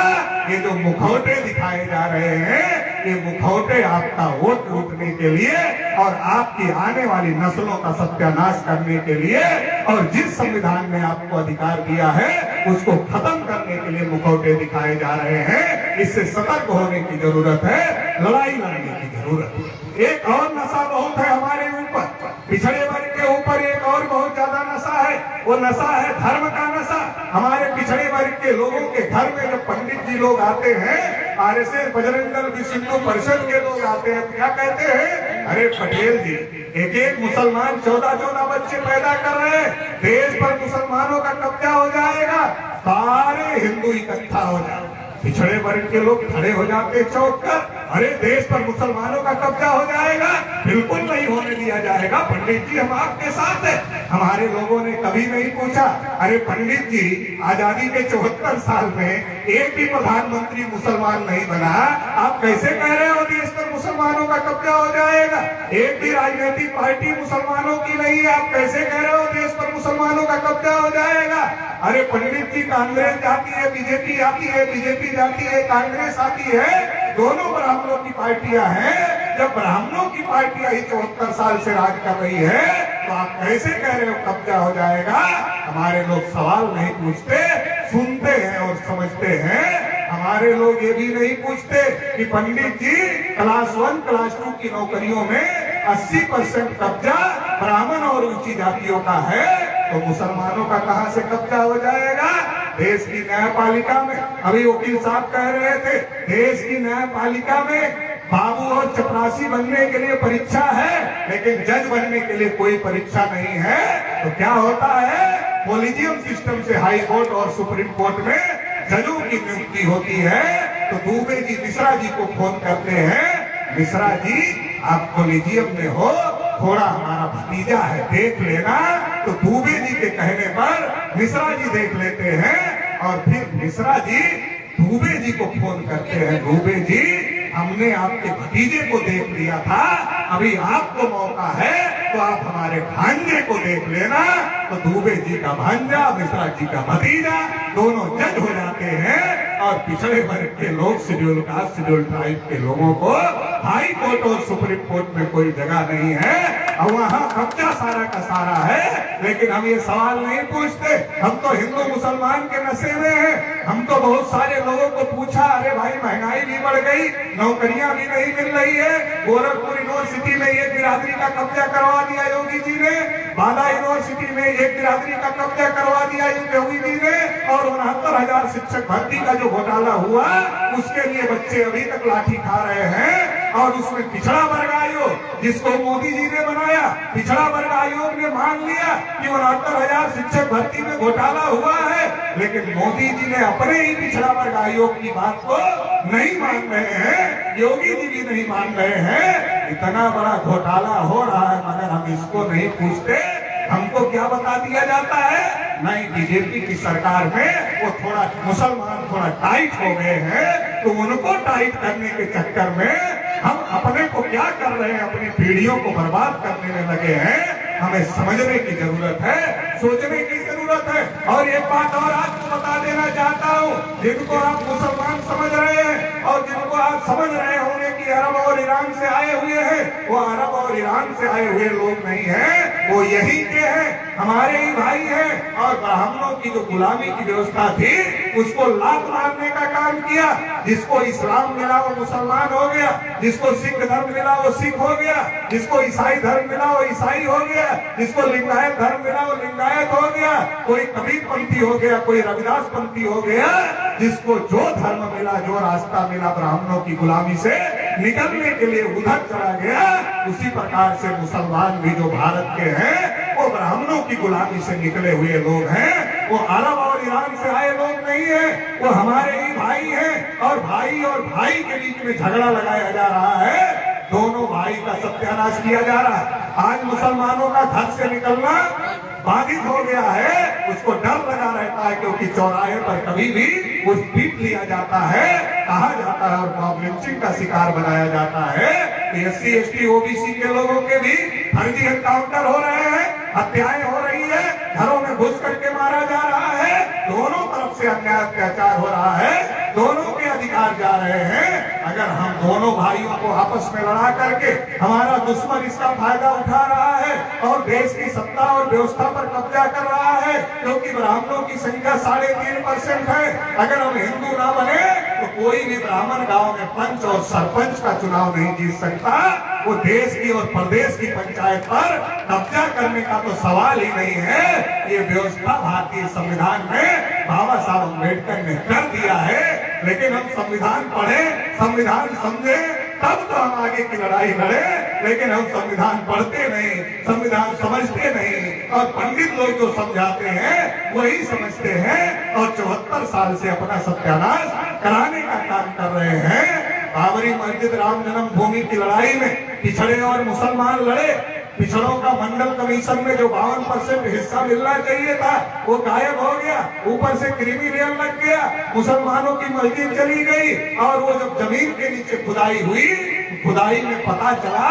Speaker 1: ये जो मुखौटे दिखाए जा रहे हैं, ये मुखौटे आपका वोट लूटने के लिए और आपकी आने वाली नस्लों का सत्यानाश करने के लिए, और जिस संविधान ने आपको अधिकार दिया है उसको खत्म करने के लिए मुखौटे दिखाए जा रहे हैं। इससे सतर्क होने की जरूरत है, लड़ाई लड़ने की जरूरत है। एक और नशा बहुत है हमारे ऊपर, पिछड़े वर्ग के ऊपर एक और बहुत ज्यादा नशा है, वो नशा है धर्म का नशा। हमारे पिछड़े वर्ग के लोगों के घर में जब पंडित जी लोग आते हैं, आरएसएस बजरंग दल विश्व हिंदू परिषद के लोग आते हैं, क्या कहते हैं? अरे पटेल जी, एक एक मुसलमान 14-14 बच्चे पैदा कर रहे हैं, देश पर मुसलमानों का कब्जा हो जाएगा, सारे हिंदू इकट्ठा हो जाएगा। पिछड़े वर्ग के लोग खड़े हो जाते चौक पर, अरे देश पर मुसलमानों का कब्जा हो जाएगा, बिल्कुल नहीं होने दिया जाएगा। पंडित जी हम आपके साथ हैं। हमारे लोगों ने कभी नहीं पूछा, अरे पंडित जी आजादी के 74 साल में एक भी प्रधानमंत्री मुसलमान नहीं बना, आप कैसे कह रहे हो देश पर मुसलमानों का कब्जा हो जाएगा? एक भी राजनीतिक पार्टी मुसलमानों की नहीं है, आप कैसे कह रहे हो देश पर मुसलमानों का कब्जा हो जाएगा? अरे पंडित जी, कांग्रेस जाती है, बीजेपी आती है, बीजेपी जाती है, कांग्रेस आती है, दोनों ब्राह्मणों की पार्टियां हैं। जब ब्राह्मणों की पार्टियां ही 74 साल से राज कर रही है, तो आप कैसे कह रहे हो कब्जा हो जाएगा? हमारे लोग सवाल नहीं पूछते, सुनते हैं और समझते हैं। हमारे लोग ये भी नहीं पूछते कि पंडित जी क्लास 1 क्लास 2 की नौकरियों में 80% कब्जा ब्राह्मण और ऊंची जातियों का है, तो मुसलमानों का कहां से कब्जा हो जाएगा? देश की न्यायपालिका में, अभी वकील साहब कह रहे थे, देश की न्यायपालिका में बाबू और चपरासी बनने के लिए परीक्षा है, लेकिन जज बनने के लिए कोई परीक्षा नहीं है। तो क्या होता है? कोलिजियम सिस्टम से हाई कोर्ट और सुप्रीम कोर्ट में जजों की नियुक्ति होती है। तो दुबे जी मिश्रा जी को फोन करते हैं, मिश्रा जी आप कोलिजियम में हो, थोड़ा हमारा भतीजा है, देख लेना। तो दुबे जी के कहने पर मिश्रा जी देख लेते हैं और फिर मिश्रा जी दुबे जी को फोन करते हैं, दुबे जी हमने आपके भतीजे को देख लिया था, अभी आपको मौका है तो आप हमारे भांजे को देख लेना। तो दुबे जी का भांजा, मिश्रा जी का भतीजा, दोनों जज हो जाते हैं और पिछड़े वर्ग के लोग, शेड्यूल कास्ट शेड्यूल ट्राइब के लोगों को हाई कोर्ट और सुप्रीम कोर्ट में कोई जगह नहीं है। और वहां कब्जा सारा का सारा है। लेकिन हम ये सवाल नहीं पूछते, हम तो हिंदू मुसलमान के नशे में हैं। हम तो बहुत सारे लोगों को पूछा, अरे भाई महंगाई भी बढ़ गई, नौकरियां भी नहीं मिल रही है, गोरखपुर यूनिवर्सिटी में एक बिरादरी का कब्जा करवा दिया योगी जी ने, बाला यूनिवर्सिटी में एक बिरादरी का कब्जा करवा दिया योगी जी ने, और 69,000 शिक्षक भर्ती का जो घोटाला हुआ उसके लिए बच्चे अभी तक लाठी खा रहे हैं। और उसमें पिछड़ा वर्ग आयोग जिसको मोदी जी ने बनाया, पिछड़ा वर्ग आयोग ने मान लिया कि 69,000 शिक्षक भर्ती में घोटाला हुआ है, लेकिन मोदी जी ने अपने ही पिछड़ा वर्ग आयोग की बात को नहीं मान रहे हैं, योगी जी भी नहीं मान रहे हैं। इतना बड़ा घोटाला हो रहा है मगर हम इसको नहीं पूछते। हमको क्या बता दिया जाता है, नहीं बीजेपी की सरकार में वो थोड़ा मुसलमान थोड़ा टाइट हो गए हैं, तो उनको टाइट करने के चक्कर में हम अपने को क्या कर रहे हैं, अपनी पीढ़ियों को बर्बाद करने में लगे हैं। हमें समझने की जरूरत है, सोचने की जरूरत है। और एक बात और आपको बता देना चाहता हूँ, जिनको आप मुसलमान समझ रहे हैं और जिनको आप समझ रहे होंगे कि अरब और ईरान से आए हुए हैं, वो अरब और ईरान से आए हुए लोग नहीं हैं, वो यही के हैं, हमारे ही भाई हैं। और ब्राह्मणों की जो गुलामी की व्यवस्था थी उसको लात मारने का काम किया। जिसको इस्लाम मिला वो मुसलमान हो गया, जिसको सिख धर्म मिला वो सिख हो गया, जिसको ईसाई धर्म मिला वो ईसाई हो गया, जिसको लिंगायत धर्म मिला वो लिंगायत हो गया, कोई कबीर पंथी हो गया, कोई रविदास पंथी हो गया। जिसको जो धर्म मिला, जो रास्ता मिला ब्राह्मणों की गुलामी से निकलने के लिए उधर चला गया। उसी प्रकार से मुसलमान भी जो भारत के हैं वो ब्राह्मणों की गुलामी से निकले हुए लोग हैं, वो अरब और ईरान से आए लोग नहीं है, वो हमारे ही भाई हैं। और भाई के बीच में झगड़ा लगाया जा रहा है, दोनों भाई का सत्यानाश किया जा रहा है। आज मुसलमानों का घर से निकलना बाधित हो गया है, उसको डर लगा रहता है क्योंकि चौराहे पर कभी भी कुछ पीट लिया जाता है, कहा जाता है और मॉब लिंचिंग का शिकार बनाया जाता है। SC ST OBC के लोगों के भी फर्जी एनकाउंटर हो रहे हैं, हत्याएं हो रही है, घरों में घुस करके मारा जा रहा है, दोनों तरफ से अन्याय अत्याचार हो रहा है, दोनों के अधिकार जा रहे हैं। अगर हम दोनों भाइयों को आपस में लड़ा करके हमारा दुश्मन इसका फायदा उठा रहा है और देश की सत्ता और व्यवस्था पर कब्जा कर रहा है, क्योंकि ब्राह्मणों की संख्या 3.5% है। अगर हम हिंदू ना बने तो कोई भी ब्राह्मण गांव में पंच और सरपंच का चुनाव नहीं जीत सकता। वो देश की और प्रदेश की पंचायत पर कब्जा करने का तो सवाल ही नहीं है। ये व्यवस्था भारतीय संविधान में बाबा साहब अम्बेडकर ने कर दिया है। लेकिन हम संविधान पढ़े, संविधान समझे, तब तो हम आगे की लड़ाई लड़े। लेकिन हम संविधान पढ़ते नहीं, संविधान समझते नहीं, और पंडित लोग जो समझाते हैं वही समझते हैं और 74 साल से अपना सत्यानाश कराने का काम कर रहे हैं। बाबरी मस्जिद राम जन्मभूमि की लड़ाई में पिछड़े और मुसलमान लड़े। पिछड़ों का मंडल कमीशन में जो 52% हिस्सा मिलना चाहिए था वो गायब हो गया, ऊपर से क्रिमिनल लग गया, मुसलमानों की मस्जिद चली गई। और वो जब जमीन के नीचे खुदाई हुई, खुदाई में पता चला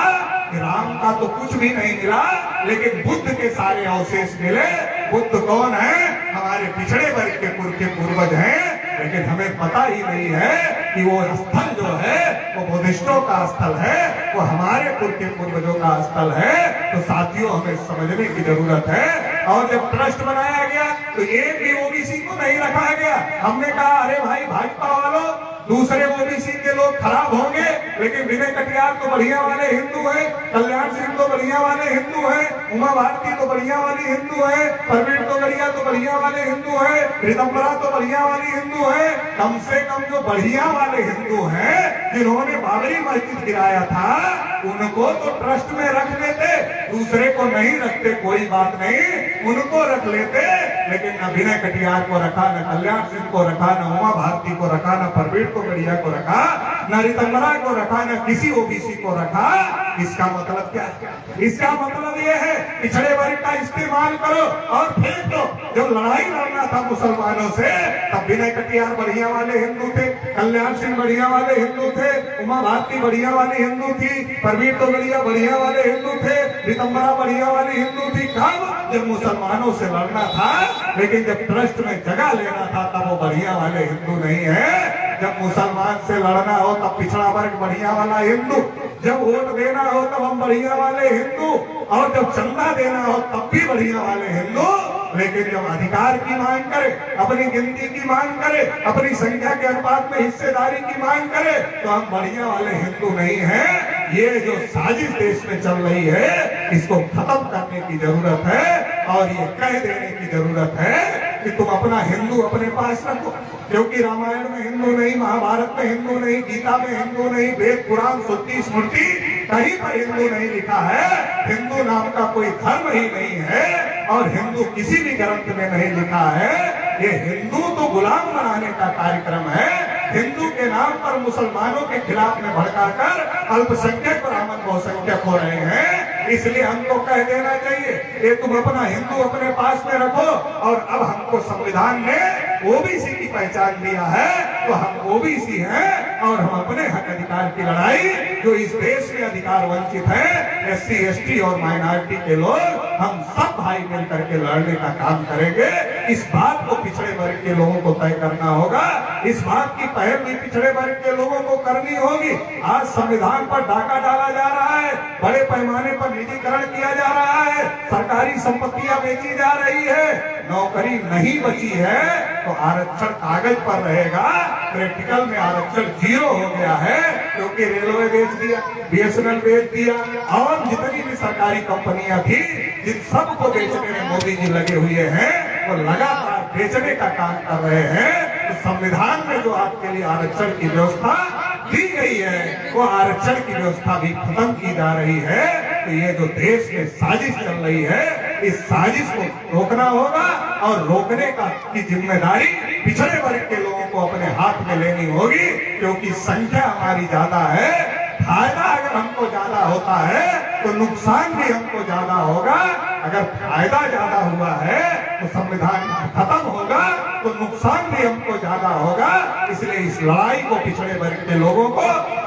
Speaker 1: कि राम का तो कुछ भी नहीं मिला, लेकिन बुद्ध के सारे अवशेष मिले। बुद्ध कौन है? हमारे पिछड़े वर्ग के पूर्वज हैं। लेकिन हमें पता ही नहीं है कि वो स्थल जो है वो बुद्धिस्टों का स्थल है, वो हमारे पूर्वजों का स्थल है। तो साथियों, हमें समझने की जरूरत है। और जब ट्रस्ट बनाया गया तो एक भी ओबीसी को नहीं रखा गया। हमने कहा अरे भाई भाजपा वालों, दूसरे ओबीसी के लोग खराब होंगे, लेकिन विनय कटियार तो बढ़िया वाले हिंदू हैं, कल्याण सिंह तो बढ़िया वाले हिंदू हैं, उमा भारती तो बढ़िया वाली हिंदू है, परवीन तोगड़िया तो बढ़िया वाले हिंदू है, रितंबरा तो बढ़िया वाली हिंदू है। कम से कम जो बढ़िया वाले हिंदू हैं, जिन्होंने बाबरी मस्जिद गिराया था, उनको तो ट्रस्ट में रख लेते, दूसरे को नहीं रखते, कोई बात नहीं, उनको रख लेते। लेकिन न विनय कटियार को रखा, न कल्याण सिंह को रखा, न उमा भारती को रखा, न परवीन तोगड़िया को रखा, न रितंबरा को रखा, न किसी ओबीसी को रखा। इसका मतलब क्या है? इसका मतलब ये है पिछड़े वर्ग का इस्तेमाल करो और फेंक दो। जब लड़ाई लड़ना था मुसलमानों से, तब विनय कटियार बढ़िया वाले हिंदू थे, कल्याण सिंह बढ़िया वाले हिंदू थे, उमा भारती बढ़िया वाली हिंदू थी, परवीन तोगड़िया बढ़िया वाले हिंदू थे, रितंबरा बढ़िया वाली हिंदू थी। कब? जब मुसलमानों से लड़ना था। लेकिन जब ट्रस्ट में जगह लेना था तब वो बढ़िया वाले हिंदू नहीं है। जब मुसलमान से लड़ना हो तब पिछड़ा वर्ग बढ़िया वाला हिंदू, जब वोट देना हो तब हम बढ़िया वाले हिंदू। और जब चंदा देना हो तब भी बढ़िया वाले हिंदू, लेकिन जब अधिकार की मांग करे, अपनी गिनती की मांग करे, अपनी संख्या के अनुपात में हिस्सेदारी की मांग करे, तो हम बढ़िया वाले हिंदू नहीं हैं। ये जो साजिश देश में चल रही है, इसको खत्म करने की जरूरत है और ये कह देने की जरूरत है कि तुम अपना हिंदू अपने पास रखो, क्योंकि रामायण में हिंदू नहीं, महाभारत में हिंदू नहीं, गीता में हिंदू नहीं, वेद पुराण श्रुति स्मृति कहीं पर हिंदू नहीं लिखा है। हिंदू नाम का कोई धर्म ही नहीं है और हिंदू किसी भी ग्रंथ में नहीं लिखा है। ये हिंदू तो गुलाम बनाने का कार्यक्रम है। हिंदू के नाम पर मुसलमानों के खिलाफ में भड़काकर अल्पसंख्यक ब्राह्मण बहुसंख्यक हो रहे हैं। इसलिए हमको कह देना चाहिए कि तुम अपना हिंदू अपने पास में रखो। और अब हमको संविधान ने ओबीसी की पहचान दिया है, तो हम ओबीसी हैं और हम अपने हक अधिकार की लड़ाई, जो इस देश में अधिकार वंचित है, एससी एसटी और माइनॉरिटी के लोग, हम सब भाई मिलकर के लड़ने का काम करेंगे। इस बात को पिछड़े वर्ग के लोगों को तय करना होगा। इस बात की पहल भी पिछड़े वर्ग के लोगों को करनी होगी। आज संविधान पर डाका डाला जा रहा है, बड़े पैमाने पर निजीकरण किया जा रहा है, सरकारी संपत्तियां बेची जा रही है, नौकरी नहीं बची है, तो आरक्षण कागज पर रहेगा, प्रैक्टिकल में आरक्षण 0 हो गया है, क्योंकि रेलवे बेच दिया, बीएसएनएल बेच दिया और जितनी भी सरकारी कंपनियां थी, जिन सबको बेचने में मोदी जी लगे हुए हैं, वो लगातार बेचने का काम कर रहे हैं। तो संविधान में जो आपके लिए आरक्षण की व्यवस्था दी गई है, वो आरक्षण की व्यवस्था भी खत्म की जा रही है। तो ये जो देश में साजिश चल रही है, इस साजिश को रोकना होगा और रोकने का की जिम्मेदारी पिछड़े वर्ग के लोगों को अपने हाथ में लेनी होगी, क्योंकि संख्या हमारी ज्यादा है। फायदा अगर हमको ज्यादा होता है तो नुकसान भी हमको ज्यादा होगा। अगर फायदा ज्यादा हुआ है तो संविधान खत्म होगा, तो नुकसान भी हमको ज्यादा होगा। इसलिए इस लड़ाई को पिछड़े वर्ग के लोगों को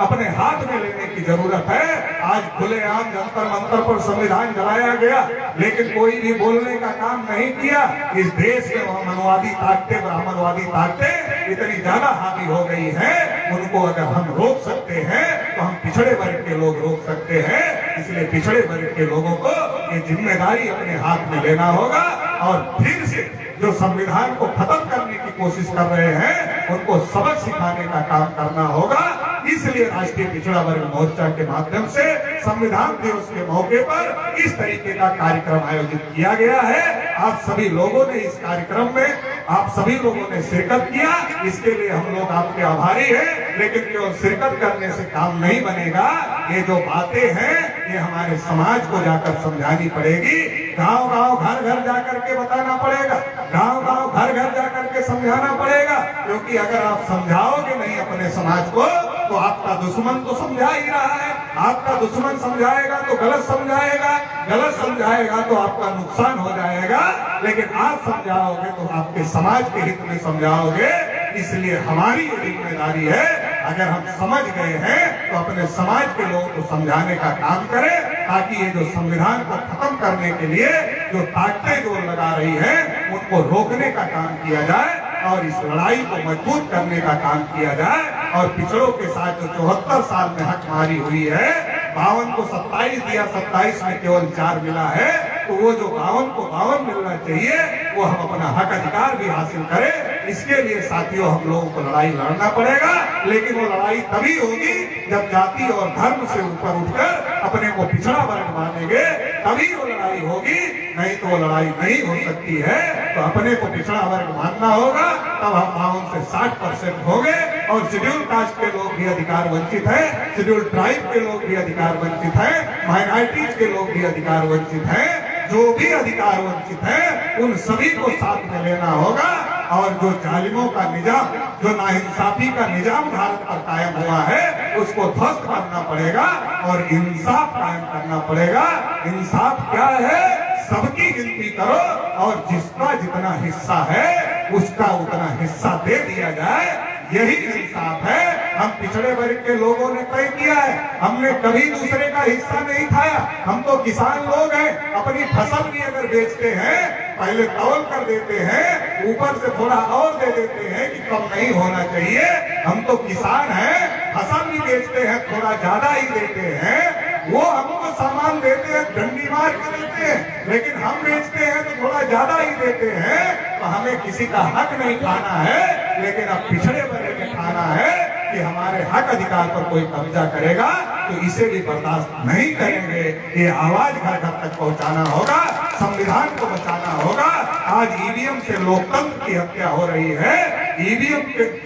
Speaker 1: अपने हाथ में लेने की जरूरत है। आज खुलेआम जंतर मंतर पर संविधान जलाया गया, लेकिन कोई भी बोलने का काम नहीं किया। इस देश में मनवादी ताकतें, ब्राह्मणवादी ताकतें इतनी ज्यादा हावी हो गई है, उनको अगर हम रोक सकते हैं तो हम पिछड़े वर्ग के लोग रोक सकते हैं। इसलिए पिछड़े वर्ग के लोगों को ये जिम्मेदारी अपने हाथ में लेना होगा और फिर से जो संविधान को खत्म करने की कोशिश कर रहे हैं, उनको सबक सिखाने का काम करना होगा। इसलिए राष्ट्रीय पिछड़ा वर्ग मोर्चा के माध्यम से संविधान दिवस के मौके पर इस तरीके का कार्यक्रम आयोजित किया गया है। आप सभी लोगों ने इस कार्यक्रम में, आप सभी लोगों ने शिरकत किया, इसके लिए हम लोग आपके आभारी हैं। लेकिन केवल शिरकत करने से काम नहीं बनेगा। ये जो बातें हैं, ये हमारे समाज को जाकर समझानी पड़ेगी। गांव गांव घर घर जाकर के बताना पड़ेगा, गांव गांव घर घर जाकर के समझाना पड़ेगा। क्योंकि अगर आप समझाओगे नहीं अपने समाज को, तो आपका दुश्मन तो समझा ही रहा है। आपका दुश्मन समझाएगा तो गलत समझाएगा, गलत समझाएगा तो आपका नुकसान हो जाएगा। लेकिन आप समझाओगे तो आपके समाज के हित में समझाओगे। इसलिए हमारी ये जिम्मेदारी है, अगर हम समझ गए हैं तो अपने समाज के लोगों को समझाने का काम करें, ताकि ये जो संविधान को खत्म करने के लिए जो ताकतें जोर लगा रही है, उनको रोकने का काम किया जाए और इस लड़ाई को मजबूत करने का काम किया जाए। और पिछड़ों के साथ जो 74 साल में हकमारी हुई है, 52 को 27 दिया, 27 में केवल 4 मिला है, तो वो जो 52 को 52 मिलना चाहिए, वो हम अपना हक अधिकार भी हासिल करें। इसके लिए साथियों हम लोगों को लड़ाई लड़ना पड़ेगा। लेकिन वो लड़ाई तभी होगी जब जाति और धर्म से ऊपर उठकर अपने को पिछड़ा वर्ग मानेंगे, तभी वो लड़ाई होगी। नहीं तो वो लड़ाई नहीं हो सकती है। तो अपने को पिछड़ा वर्ग मानना होगा, तब हम 52 से 60% होंगे। और शेड्यूल कास्ट के लोग भी अधिकार वंचित है, शेड्यूल ट्राइब के लोग भी अधिकार वंचित है, माइनॉरिटीज के लोग भी अधिकार वंचित है। जो भी अधिकार वंचित है, उन सभी को साथ में लेना होगा। और जो जालिमों का निजाम, जो नाइंसाफी का निजाम भारत पर कायम हुआ है, उसको ध्वस्त करना पड़ेगा और इंसाफ कायम करना पड़ेगा। इंसाफ क्या है? सबकी गिनती करो और जिसका जितना हिस्सा है उसका उतना हिस्सा दे दिया जाए, यही इंसाफ है। हम पिछड़े वर्ग के लोगों ने तय किया है, हमने कभी दूसरे का हिस्सा नहीं खाया। हम तो किसान लोग हैं, अपनी फसल भी अगर बेचते हैं, पहले तौल कर देते हैं, ऊपर से थोड़ा और दे देते हैं कि कम नहीं होना चाहिए। हम तो किसान हैं, फसल भी बेचते हैं, थोड़ा ज्यादा ही देते हैं। वो हमको सामान देते हैं, डंडी मार के देते हैं, लेकिन हम बेचते हैं तो थोड़ा ज्यादा ही देते हैं। तो हमें किसी का हक नहीं खाना है, लेकिन अब पिछड़े वर्ग में खाना है कि हमारे हक अधिकार पर कोई कब्जा करेगा तो इसे भी बर्दाश्त नहीं करेंगे। ये आवाज घर घर तक पहुंचाना होगा, संविधान को बचाना होगा। आज ईवीएम से लोकतंत्र की हत्या हो रही है। ईवीएम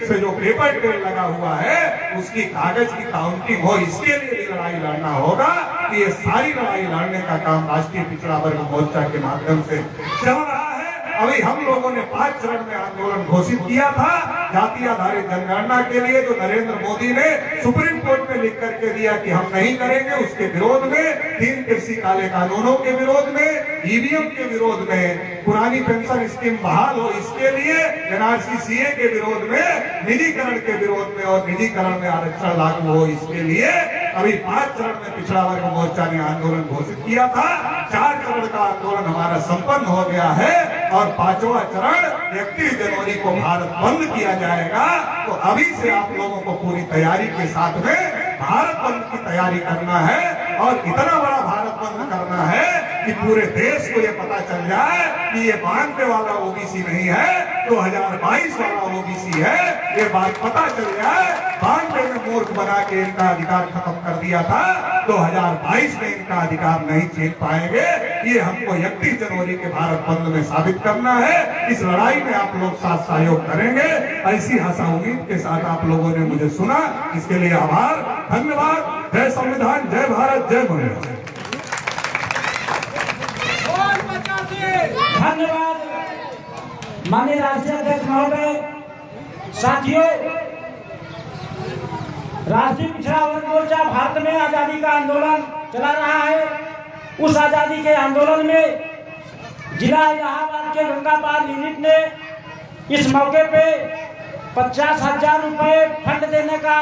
Speaker 1: से जो पेपर ट्रेल लगा हुआ है उसकी कागज की काउंटिंग हो, इसके लिए भी लड़ाई लड़ना होगा। ये सारी लड़ाई लड़ने का काम राष्ट्रीय पिछड़ा वर्ग मोर्चा के माध्यम से चल रहा है। अभी हम लोगों ने 5 चरण में आंदोलन घोषित किया था जाति आधारित जनगणना के लिए, जो नरेंद्र मोदी ने सुप्रीम कोर्ट में लिख करके दिया कि हम नहीं करेंगे। उसके विरोध में 3 कृषि काले कानूनों के विरोध में, ईवीएम के विरोध में, पुरानी पेंशन स्कीम बहाल हो इसके लिए, एनआरसी सीए के विरोध में, निजीकरण के विरोध में और निजीकरण में आरक्षण लागू हो इसके लिए अभी 5 चरण में पिछड़ा वर्ग मोर्चा ने आंदोलन घोषित किया था। 4 चरण का आंदोलन हमारा संपन्न हो गया है और 5वां चरण 31 जनवरी को भारत बंद किया जाएगा। तो अभी से आप लोगों को पूरी तैयारी के साथ में भारत बंद की तैयारी करना है और इतना बड़ा भारत बंद करना है कि पूरे देश को ये पता चल जाए कि ये 92 वाला ओबीसी नहीं है, 2022 वाला ओबीसी है। ये बात पता चल जाए। 92 में मूर्ख बना के इनका अधिकार खत्म कर दिया था, 2022 में इनका अधिकार नहीं छीन पाएंगे। ये हमको 31 जनवरी के भारत बंद में साबित करना है। इस लड़ाई में आप लोग साथ सहयोग करेंगे। ऐसी आशा उम्मीद के साथ आप लोगों ने मुझे सुना, इसके लिए आभार, धन्यवाद। जय संविधान, जय भारत, जय मंगल।
Speaker 2: धन्यवाद माननीय राष्ट्रीय अध्यक्ष महोदय। साथियों, राष्ट्रीय पिछड़ा वर्ग मोर्चा भारत में आजादी का आंदोलन चला रहा है। उस आजादी के आंदोलन में जिला इलाहाबाद के गंगापार यूनिट ने इस मौके पे 50,000 रुपए फंड देने का